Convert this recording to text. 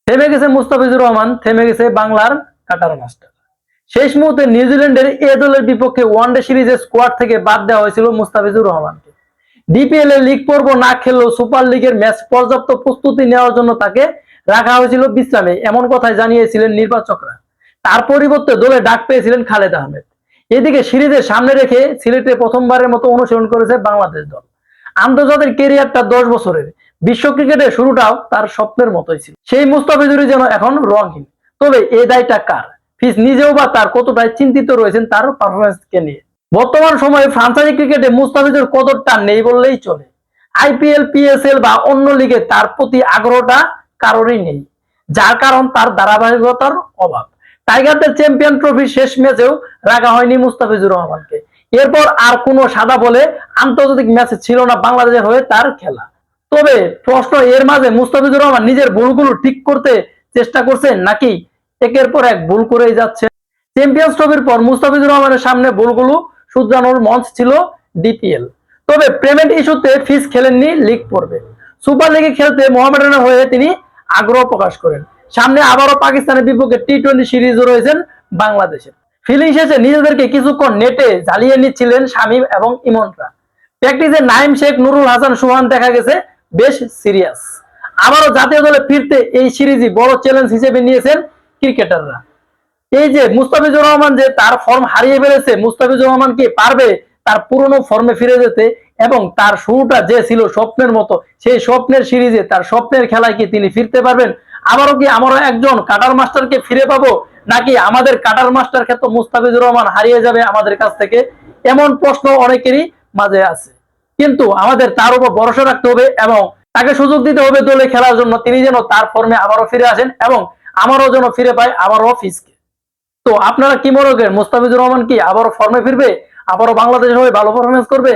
থেমে গেছে মুস্তাফিজুর রহমান, থেমে গেছে বাংলার কাটার মাস্টার। শেষ মুহূর্তে নিউজিল্যান্ডের এ দলের বিপক্ষে ওয়ানডে সিরিজের স্কোয়াড থেকে বাদ দেওয়া হয়েছিল মুস্তাফিজুর রহমানকে। ডিপিএল এর লিগ পর্ব না খেললেও সুপার লিগের ম্যাচ পর্যাপ্ত প্রস্তুতি নেওয়ার জন্য তাকে রাখা হয়েছিল বিশ্রামে, এমন কথাই জানিয়েছিলেন নির্বাচকরা। তার পরিবর্তে দলে ডাক পেয়েছিলেন খালেদ আহমেদ। এদিকে সিরিজের সামনে রেখে সিলেটে প্রথমবারের মতো অনুশীলন করেছে বাংলাদেশ দল। আন্তর্জাতিক কেরিয়ারটা 10 বছরের, বিশ্ব ক্রিকেটের শুরুটাও তার স্বপ্নের মতোই ছিল। সেই মুস্তাফিজুরই যেন এখন রঙহীন। তবে এই দায়টা কার? ফিজ নিজেও বা তার কতটাই চিন্তিত রয়েছেন তার পারফরমেন্সকে নিয়ে। বর্তমান সময়ে ফ্রান্সাইজি ক্রিকেটে মুস্তাফিজুর কদরটা নেই বললেই চলে। আইপিএল, পিএসএল বা অন্য লিগে তার প্রতি আগ্রহটা কারোরই নেই, যার কারণ তার ধারাবাহিকতার অভাব। টাইগারদের চ্যাম্পিয়ন ট্রফির শেষ ম্যাচেও রাখা হয়নি মুস্তাফিজুর রহমানকে। এরপর আর কোনো সাদা বলে আন্তর্জাতিক ম্যাচে ছিল না বাংলাদেশের হয়ে তার খেলা। তবে প্রশ্ন এর মাঝে মুস্তাফিজুর রহমান নিজের ভুলগুলো ঠিক করতে চেষ্টা করছেন নাকি একের পর এক ভুল করেই যাচ্ছে। চ্যাম্পিয়ন্স ট্রফির পর মুস্তাফিজুর রহমানের সামনে ভুলগুলো শুধরানোর মঞ্চ ছিল ডিপিএল। তবে পেমেন্ট ইস্যুতে ফিস খেলেননি লিগ পর্বে। সুপার লিগে খেলতে মোহামেডানের হয়ে তিনি আগ্রহ প্রকাশ করেন। সামনে আবারও পাকিস্তানের বিপক্ষে টি-20 সিরিজও রয়েছেন বাংলাদেশের। ফিলিং শেষে নিজেদেরকে কিছুক্ষণ নেটে ঝালিয়ে নিচ্ছিলেন শামীম এবং ইমনরা। প্র্যাকটিসে নাইম শেখ, নুরুল হাসান, সোহান দেখা গেছে বেশ সিরিয়াস। আবারও জাতীয় দলে ফিরতে এই সিরিজই বড় চ্যালেঞ্জ হিসেবে নিয়েছেন ক্রিকেটাররা। এই যে মুস্তাফিজুর রহমান যে তার ফর্ম হারিয়ে ফেলেছে, মুস্তাফিজুর রহমান কি পারবে তার পুরনো ফর্মে ফিরে যেতে? এবং তার শুরুটা যে ছিল স্বপ্নের মতো, সেই স্বপ্নের সিরিজে তার স্বপ্নের খেলায় কি তিনি ফিরতে পারবেন? আবারও কি আমরা একজন কাটার মাস্টারকে ফিরে পাবো, নাকি আমাদের কাটার মাস্টার খ্যাত মুস্তাফিজুর রহমান হারিয়ে যাবে আমাদের কাছ থেকে? এমন প্রশ্ন অনেকেরই মাঝে আছে। কিন্তু আমাদের তার উপর ভরসা রাখতে হবে এবং তাকে সুযোগ দিতে হবে দলে খেলার জন্য। তিনি যেন তার ফর্মে আবারও ফিরে আসেন এবং আমারও যেন ফিরে পায় আবারও ফিসকে। তো আপনারা কি মনে করেন, মুস্তাফিজুর রহমান কি আবারও ফর্মে ফিরবে, আবারও বাংলাদেশের হয়ে ভালো পারফরমেন্স করবে?